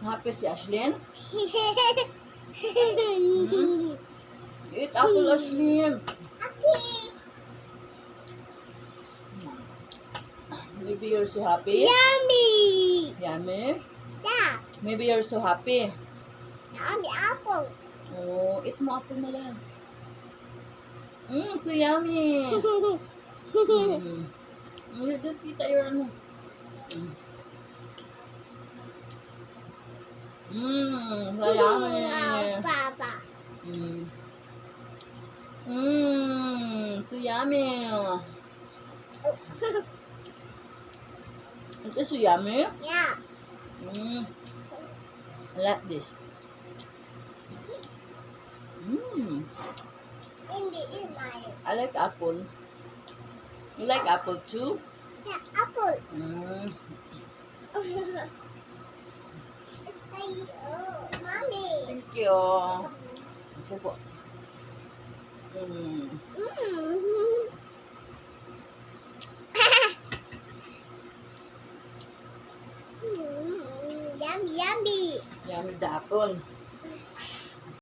Happy si Ashlyn? Eat apple, Ashlyn. Maybe you're so happy. Yummy! Yummy? Yeah, Maybe you're so happy. yummy apple. Oh, eat mo apple na lang. So yummy. Don't kita your ano. So yummy. Papa. So yummy. It is so yummy. Yeah. I like this. I like apple. You like apple too? Yeah, apple. Mommy. Thank you. Supo. Yummy, yummy. Yummy the apple.